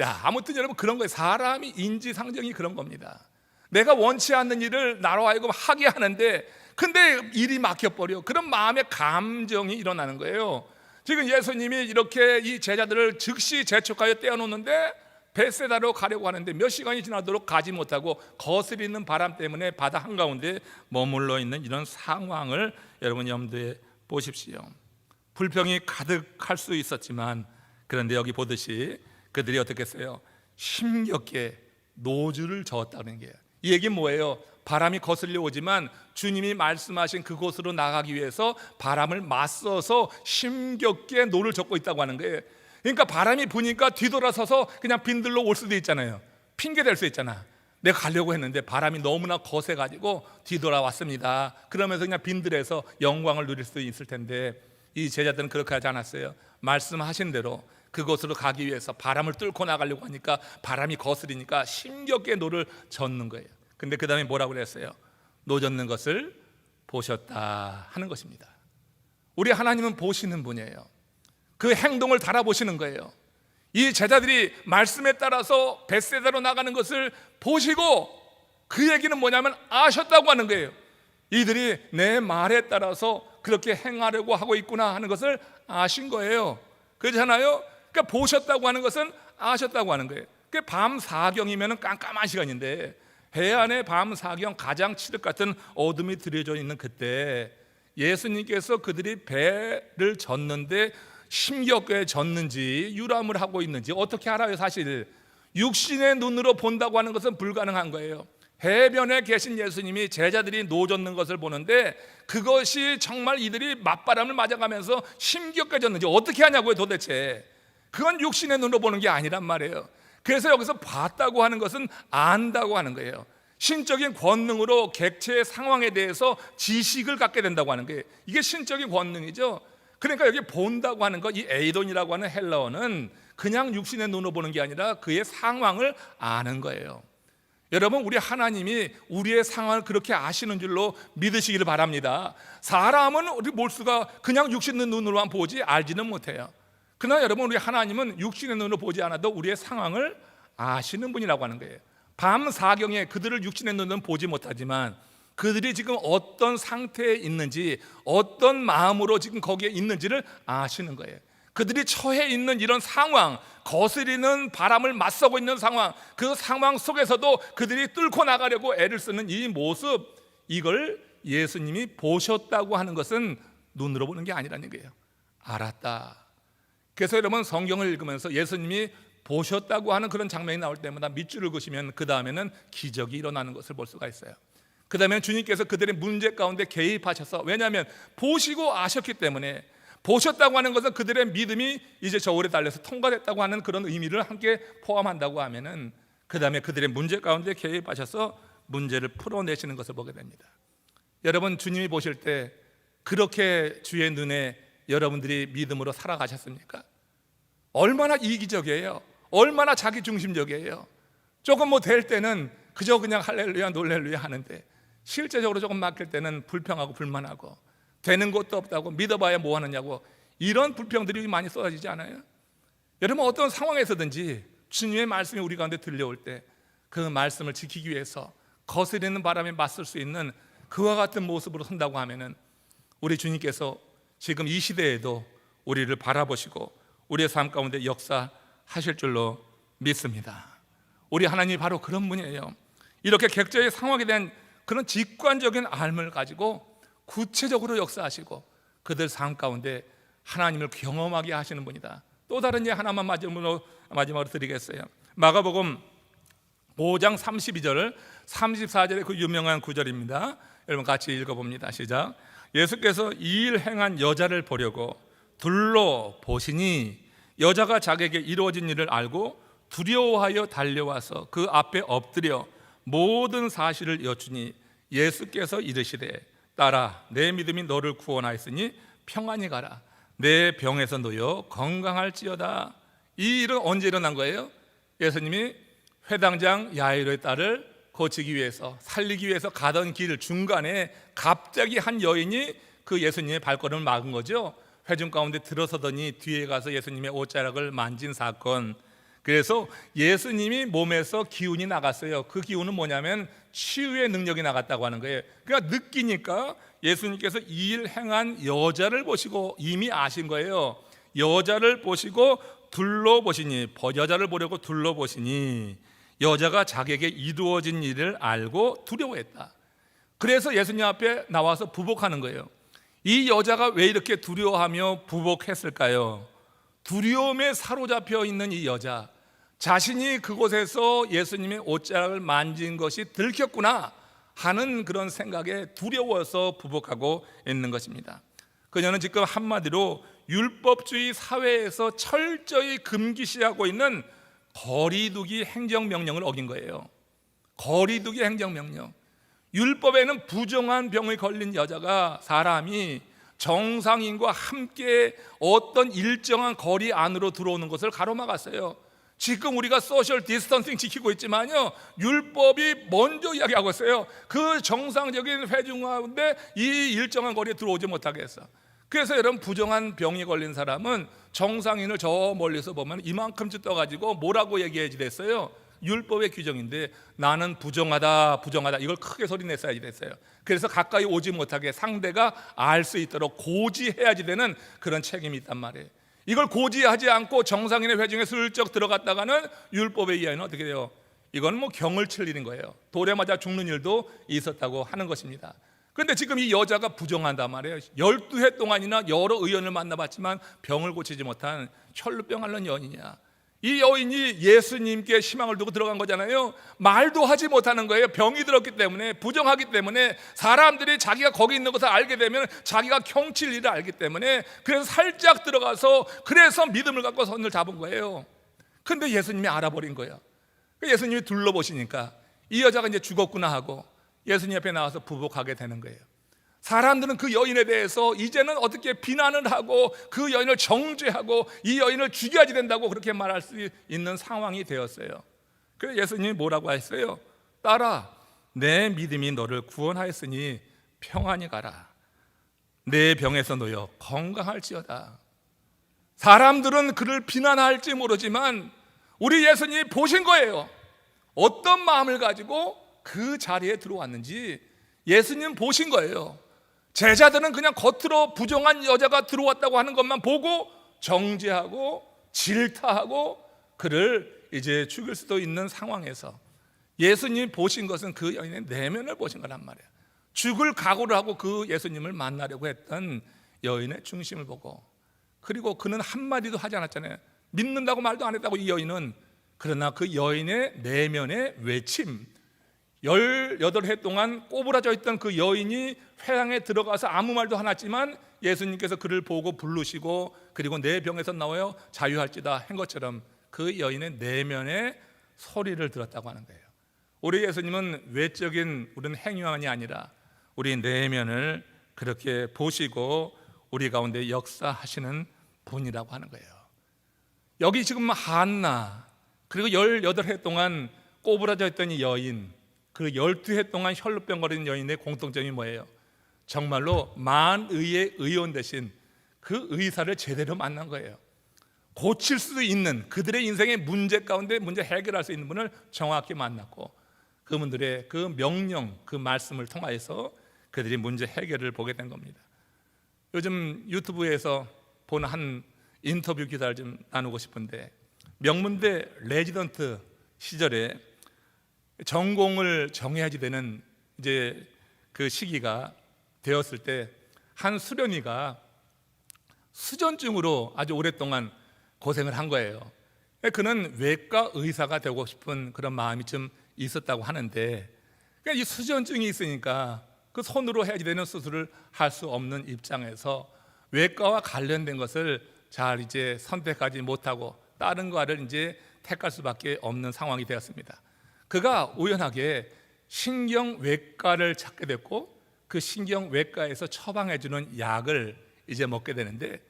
야, 아무튼 여러분 그런 거예요. 사람이 인지상정이 그런 겁니다. 내가 원치 않는 일을 나로 하여금 하게 하는데 근데 일이 막혀버려. 그런 마음의 감정이 일어나는 거예요. 지금 예수님이 이렇게 이 제자들을 즉시 재촉하여 떼어놓는데 벳세다로 가려고 하는데 몇 시간이 지나도록 가지 못하고 거스리는 바람 때문에 바다 한가운데 머물러 있는 이런 상황을 여러분 염두에 보십시오. 불평이 가득할 수 있었지만 그런데 여기 보듯이 그들이 어떻게 했어요? 힘겹게 노주를 저었다는 거예요. 이 얘기는 뭐예요? 바람이 거슬려 오지만 주님이 말씀하신 그곳으로 나가기 위해서 바람을 맞서서 힘겹게 노를 젓고 있다고 하는 거예요. 그러니까 바람이 부니까 뒤돌아서서 그냥 빈들로 올 수도 있잖아요. 핑계 댈 수 있잖아. 내가 가려고 했는데 바람이 너무나 거세가지고 뒤돌아왔습니다. 그러면서 그냥 빈들에서 영광을 누릴 수 있을 텐데 이 제자들은 그렇게 하지 않았어요. 말씀하신 대로 그곳으로 가기 위해서 바람을 뚫고 나가려고 하니까 바람이 거스리니까 힘겹게 노를 젓는 거예요. 근데 그 다음에 뭐라고 그랬어요? 노 젓는 것을 보셨다 하는 것입니다. 우리 하나님은 보시는 분이에요. 그 행동을 달아보시는 거예요. 이 제자들이 말씀에 따라서 벳세다로 나가는 것을 보시고 그 얘기는 뭐냐면 아셨다고 하는 거예요. 이들이 내 말에 따라서 그렇게 행하려고 하고 있구나 하는 것을 아신 거예요. 그렇잖아요. 그러니까 보셨다고 하는 것은 아셨다고 하는 거예요. 밤 사경이면 깜깜한 시간인데 해안의 밤 사경 가장 칠흑 같은 어둠이 들여져 있는 그때 예수님께서 그들이 배를 젓는데 힘겹게 젓는지 유람을 하고 있는지 어떻게 알아요? 사실 육신의 눈으로 본다고 하는 것은 불가능한 거예요. 해변에 계신 예수님이 제자들이 노 젓는 것을 보는데 그것이 정말 이들이 맞바람을 맞아가면서 힘겹게 젓는지 어떻게 하냐고요 도대체. 그건 육신의 눈으로 보는 게 아니란 말이에요. 그래서 여기서 봤다고 하는 것은 안다고 하는 거예요. 신적인 권능으로 객체의 상황에 대해서 지식을 갖게 된다고 하는 거예요. 이게 신적인 권능이죠. 그러니까 여기 본다고 하는 것, 이 에이돈이라고 하는 헬라어는 그냥 육신의 눈으로 보는 게 아니라 그의 상황을 아는 거예요. 여러분, 우리 하나님이 우리의 상황을 그렇게 아시는 줄로 믿으시기를 바랍니다. 사람은 우리 몰수가 그냥 육신의 눈으로만 보지 알지는 못해요. 그러나 여러분, 우리 하나님은 육신의 눈으로 보지 않아도 우리의 상황을 아시는 분이라고 하는 거예요. 밤 사경에 그들을 육신의 눈으로는 보지 못하지만 그들이 지금 어떤 상태에 있는지, 어떤 마음으로 지금 거기에 있는지를 아시는 거예요. 그들이 처해 있는 이런 상황, 거스리는 바람을 맞서고 있는 상황, 그 상황 속에서도 그들이 뚫고 나가려고 애를 쓰는 이 모습, 이걸 예수님이 보셨다고 하는 것은 눈으로 보는 게 아니라는 거예요. 알았다. 그래서 여러분, 성경을 읽으면서 예수님이 보셨다고 하는 그런 장면이 나올 때마다 밑줄을 그시면 그 다음에는 기적이 일어나는 것을 볼 수가 있어요. 그 다음에 주님께서 그들의 문제 가운데 개입하셔서, 왜냐하면 보시고 아셨기 때문에, 보셨다고 하는 것은 그들의 믿음이 이제 저울에 달려서 통과됐다고 하는 그런 의미를 함께 포함한다고 하면은 그 다음에 그들의 문제 가운데 개입하셔서 문제를 풀어내시는 것을 보게 됩니다. 여러분, 주님이 보실 때 그렇게 주의 눈에 여러분들이 믿음으로 살아가셨습니까? 얼마나 이기적이에요. 얼마나 자기중심적이에요. 조금 뭐 될 때는 그저 그냥 할렐루야 놀렐루야 하는데 실제적으로 조금 막힐 때는 불평하고 불만하고 되는 것도 없다고 믿어봐야 뭐 하느냐고 이런 불평들이 많이 쏟아지지 않아요? 여러분, 어떤 상황에서든지 주님의 말씀이 우리 가운데 들려올 때 그 말씀을 지키기 위해서 거스리는 바람에 맞설 수 있는 그와 같은 모습으로 선다고 하면은 우리 주님께서 지금 이 시대에도 우리를 바라보시고 우리의 삶 가운데 역사하실 줄로 믿습니다. 우리 하나님이 바로 그런 분이에요. 이렇게 객체의 상황에 대한 그런 직관적인 알을 가지고 구체적으로 역사하시고 그들 삶 가운데 하나님을 경험하게 하시는 분이다. 또 다른 예 하나만 마지막으로 드리겠어요. 마가복음 5장 32절 34절의 그 유명한 구절입니다. 여러분 같이 읽어봅니다. 시작. 예수께서 이 일 행한 여자를 보려고 둘러보시니 여자가 자기에게 이루어진 일을 알고 두려워하여 달려와서 그 앞에 엎드려 모든 사실을 여쭈니 예수께서 이르시되 딸아, 내 믿음이 너를 구원하였으니 평안히 가라. 내 병에서 놓여 건강할지어다. 이 일은 언제 일어난 거예요? 예수님이 회당장 야이로의 딸을 고치기 위해서, 살리기 위해서 가던 길 중간에 갑자기 한 여인이 그 예수님의 발걸음을 막은 거죠. 회중 가운데 들어서더니 뒤에 가서 예수님의 옷자락을 만진 사건. 그래서 예수님이 몸에서 기운이 나갔어요. 그 기운은 뭐냐면 치유의 능력이 나갔다고 하는 거예요. 그러니까 느끼니까 예수님께서 이 일 행한 여자를 보시고 이미 아신 거예요. 여자를 보시고 둘러보시니, 여자를 보려고 둘러보시니 여자가 자기에게 이루어진 일을 알고 두려워했다. 그래서 예수님 앞에 나와서 부복하는 거예요. 이 여자가 왜 이렇게 두려워하며 부복했을까요? 두려움에 사로잡혀 있는 이 여자, 자신이 그곳에서 예수님의 옷자락을 만진 것이 들켰구나 하는 그런 생각에 두려워서 부복하고 있는 것입니다. 그녀는 지금 한마디로 율법주의 사회에서 철저히 금기시하고 있는 거리두기 행정명령을 어긴 거예요. 거리두기 행정명령. 율법에는 부정한 병에 걸린 여자가, 사람이 정상인과 함께 어떤 일정한 거리 안으로 들어오는 것을 가로막았어요. 지금 우리가 소셜 디스턴싱 지키고 있지만요, 율법이 먼저 이야기하고 있어요. 그 정상적인 회중 가운데 이 일정한 거리에 들어오지 못하게 했어. 그래서 여러분, 부정한 병이 걸린 사람은 정상인을 저 멀리서 보면 이만큼쯤 떠가지고 뭐라고 얘기해야지 됐어요? 율법의 규정인데 나는 부정하다 이걸 크게 소리 냈어야지 됐어요. 그래서 가까이 오지 못하게 상대가 알 수 있도록 고지해야지 되는 그런 책임이 있단 말이에요. 이걸 고지하지 않고 정상인의 회중에 슬쩍 들어갔다가는 율법에 의하면 어떻게 돼요? 이건 뭐 경을 칠 일인 거예요. 돌에 맞아 죽는 일도 있었다고 하는 것입니다. 그런데 지금 이 여자가 부정한단 말이에요. 12해 동안이나 여러 의원을 만나봤지만 병을 고치지 못한 혈루병 앓는 여인이냐. 이 여인이 예수님께 희망을 두고 들어간 거잖아요. 말도 하지 못하는 거예요. 병이 들었기 때문에, 부정하기 때문에, 사람들이 자기가 거기 있는 것을 알게 되면 자기가 경칠 일을 알기 때문에, 그래서 살짝 들어가서 그래서 믿음을 갖고 손을 잡은 거예요. 근데 예수님이 알아버린 거예요. 예수님이 둘러보시니까 이 여자가 이제 죽었구나 하고 예수님 앞에 나와서 부복하게 되는 거예요. 사람들은 그 여인에 대해서 이제는 어떻게 비난을 하고 그 여인을 정죄하고 이 여인을 죽여야지 된다고 그렇게 말할 수 있는 상황이 되었어요. 그래서 예수님이 뭐라고 했어요? 딸아, 내 믿음이 너를 구원하였으니 평안히 가라. 내 병에서 놓여 건강할지어다. 사람들은 그를 비난할지 모르지만 우리 예수님이 보신 거예요. 어떤 마음을 가지고 그 자리에 들어왔는지 예수님 보신 거예요. 제자들은 그냥 겉으로 부정한 여자가 들어왔다고 하는 것만 보고 정죄하고 질타하고 그를 이제 죽일 수도 있는 상황에서 예수님이 보신 것은 그 여인의 내면을 보신 거란 말이에요. 죽을 각오를 하고 그 예수님을 만나려고 했던 여인의 중심을 보고, 그리고 그는 한마디도 하지 않았잖아요. 믿는다고 말도 안 했다고 이 여인은. 그러나 그 여인의 내면의 외침, 18해 동안 꼬부라져 있던 그 여인이 회당에 들어가서 아무 말도 안 했지만 예수님께서 그를 보고 부르시고 그리고 내 병에서 나와요 자유할지다 한 것처럼 그 여인의 내면의 소리를 들었다고 하는 거예요. 우리 예수님은 외적인 우리는 행위만이 아니라 우리 내면을 그렇게 보시고 우리 가운데 역사하시는 분이라고 하는 거예요. 여기 지금 한나, 그리고 18해 동안 꼬부라져 있던 이 여인, 그 12해 동안 혈루병 걸린 여인의 공통점이 뭐예요? 정말로 만의의 의원 대신 그 의사를 제대로 만난 거예요. 고칠 수 있는 그들의 인생의 문제 가운데 문제 해결할 수 있는 분을 정확히 만났고, 그분들의 그 명령, 그 말씀을 통하여서 그들이 문제 해결을 보게 된 겁니다. 요즘 유튜브에서 보는 한 인터뷰 기사를 좀 나누고 싶은데, 명문대 레지던트 시절에 전공을 정해야지 되는 이제 그 시기가 되었을 때 한 수련이가 수전증으로 아주 오랫동안 고생을 한 거예요. 그는 외과 의사가 되고 싶은 그런 마음이 좀 있었다고 하는데, 그러니까 이 수전증이 있으니까 그 손으로 해야지 되는 수술을 할 수 없는 입장에서 외과와 관련된 것을 잘 이제 선택하지 못하고 다른 과를 이제 택할 수밖에 없는 상황이 되었습니다. 그가 우연하게 신경외과를 찾게 됐고 그 신경외과에서 처방해주는 약을 이제 먹게 되는데,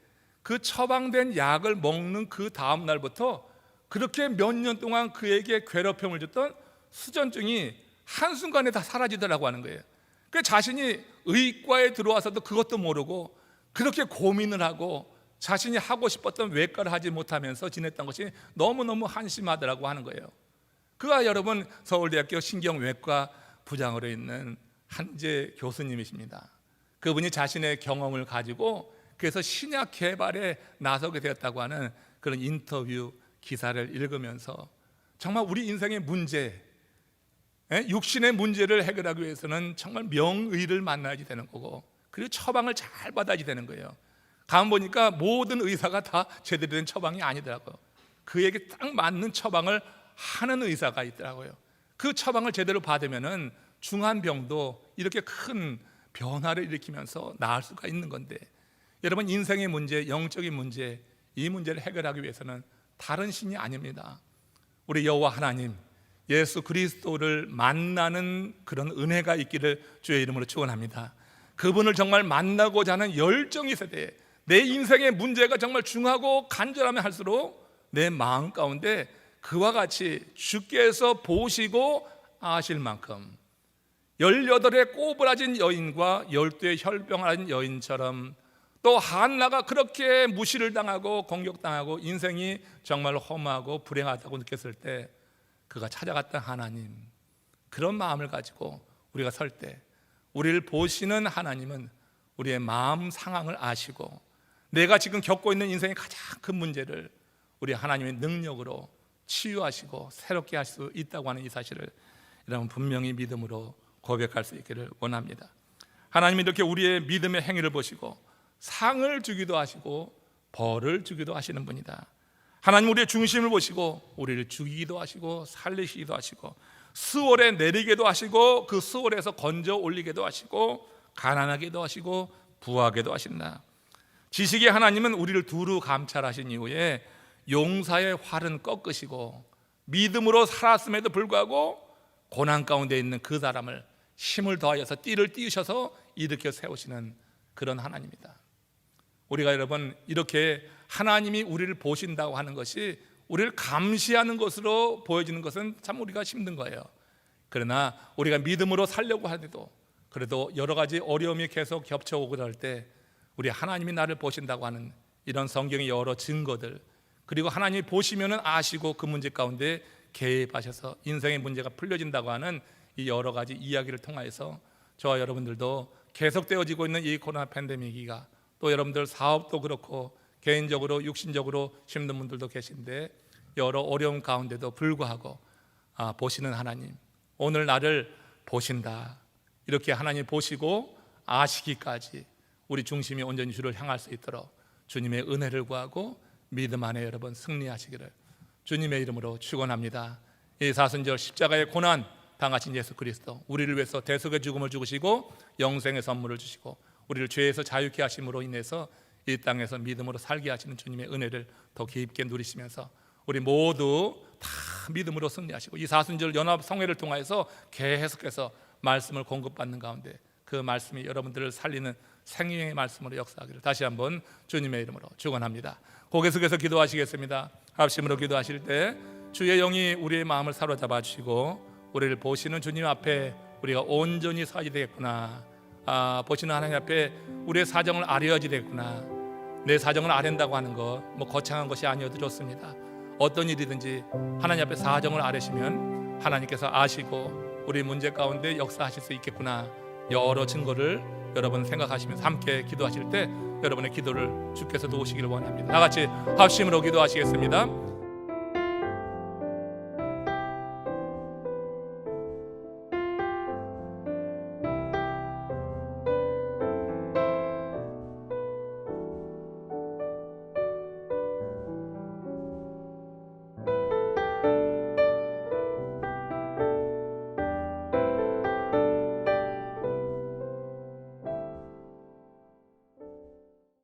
그 처방된 약을 먹는 그 다음 날부터 그렇게 몇 년 동안 그에게 괴롭힘을 줬던 수전증이 한순간에 다 사라지더라고 하는 거예요. 그 자신이 의과에 들어와서도 그것도 모르고 그렇게 고민을 하고 자신이 하고 싶었던 외과를 하지 못하면서 지냈던 것이 너무너무 한심하더라고 하는 거예요. 그가 여러분 서울대학교 신경외과 부장으로 있는 한재 교수님이십니다. 그분이 자신의 경험을 가지고 그래서 신약 개발에 나서게 되었다고 하는 그런 인터뷰 기사를 읽으면서 정말 우리 인생의 문제, 육신의 문제를 해결하기 위해서는 정말 명의를 만나야지 되는 거고, 그리고 처방을 잘 받아야지 되는 거예요. 가만 보니까 모든 의사가 다 제대로 된 처방이 아니더라고요. 그에게 딱 맞는 처방을 하는 의사가 있더라고요. 그 처방을 제대로 받으면은 중한 병도 이렇게 큰 변화를 일으키면서 나을 수가 있는 건데, 여러분 인생의 문제, 영적인 문제, 이 문제를 해결하기 위해서는 다른 신이 아닙니다. 우리 여호와 하나님 예수 그리스도를 만나는 그런 은혜가 있기를 주의 이름으로 축원합니다. 그분을 정말 만나고자 하는 열정이 있어야 돼. 내 인생의 문제가 정말 중하고 간절하면 할수록 내 마음 가운데 그와 같이 주께서 보시고 아실 만큼 18의 꼬부라진 여인과 12의 혈병을 여인처럼 또 한나가 그렇게 무시를 당하고 공격당하고 인생이 정말 험하고 불행하다고 느꼈을 때 그가 찾아갔던 하나님, 그런 마음을 가지고 우리가 설 때 우리를 보시는 하나님은 우리의 마음 상황을 아시고 내가 지금 겪고 있는 인생의 가장 큰 문제를 우리 하나님의 능력으로 치유하시고 새롭게 할 수 있다고 하는 이 사실을 여러분 분명히 믿음으로 고백할 수 있기를 원합니다. 하나님이 이렇게 우리의 믿음의 행위를 보시고 상을 주기도 하시고 벌을 주기도 하시는 분이다. 하나님 우리의 중심을 보시고 우리를 죽이기도 하시고 살리시기도 하시고 수월에 내리게도 하시고 그 수월에서 건져 올리게도 하시고 가난하게도 하시고 부하게도 하신다. 지식의 하나님은 우리를 두루 감찰하신 이후에 용사의 활은 꺾으시고 믿음으로 살았음에도 불구하고 고난 가운데 있는 그 사람을 힘을 더하여서 띠를 띄우셔서 일으켜 세우시는 그런 하나님이다. 우리가 여러분 이렇게 하나님이 우리를 보신다고 하는 것이 우리를 감시하는 것으로 보여지는 것은 참 우리가 힘든 거예요. 그러나 우리가 믿음으로 살려고 하더라도 그래도 여러 가지 어려움이 계속 겹쳐오고 그럴 때 우리 하나님이 나를 보신다고 하는 이런 성경의 여러 증거들, 그리고 하나님이 보시면은 아시고 그 문제 가운데 개입하셔서 인생의 문제가 풀려진다고 하는 이 여러 가지 이야기를 통하여서 저와 여러분들도 계속되어지고 있는 이 코로나 팬데믹이가 또 여러분들 사업도 그렇고 개인적으로 육신적으로 힘든 분들도 계신데 여러 어려움 가운데도 불구하고 보시는 하나님, 오늘 나를 보신다, 이렇게 하나님 보시고 아시기까지 우리 중심이 온전히 주를 향할 수 있도록 주님의 은혜를 구하고 믿음 안에 여러분 승리하시기를 주님의 이름으로 축원합니다. 이 사순절 십자가의 고난 당하신 예수 그리스도, 우리를 위해서 대속의 죽음을 죽으시고 영생의 선물을 주시고 우리를 죄에서 자유케 하심으로 인해서 이 땅에서 믿음으로 살게 하시는 주님의 은혜를 더 깊게 누리시면서 우리 모두 다 믿음으로 승리하시고 이 사순절 연합 성회를 통해서 계속해서 말씀을 공급받는 가운데 그 말씀이 여러분들을 살리는 생명의 말씀으로 역사하기를 다시 한번 주님의 이름으로 축원합니다. 고개 숙여서 기도하시겠습니다. 합심으로 기도하실 때 주의 영이 우리의 마음을 사로잡아 주시고 우리를 보시는 주님 앞에 우리가 온전히 서야지 되겠구나, 보시는 하나님 앞에 우리의 사정을 아뢰어야지 되겠구나. 내 사정을 아랜다고 하는 것 뭐 거창한 것이 아니어도 좋습니다. 어떤 일이든지 하나님 앞에 사정을 아뢰시면 하나님께서 아시고 우리 문제 가운데 역사하실 수 있겠구나, 여러 증거를 여러분 생각하시면서 함께 기도하실 때 여러분의 기도를 주께서 도우시기를 원합니다. 다 같이 합심으로 기도하시겠습니다.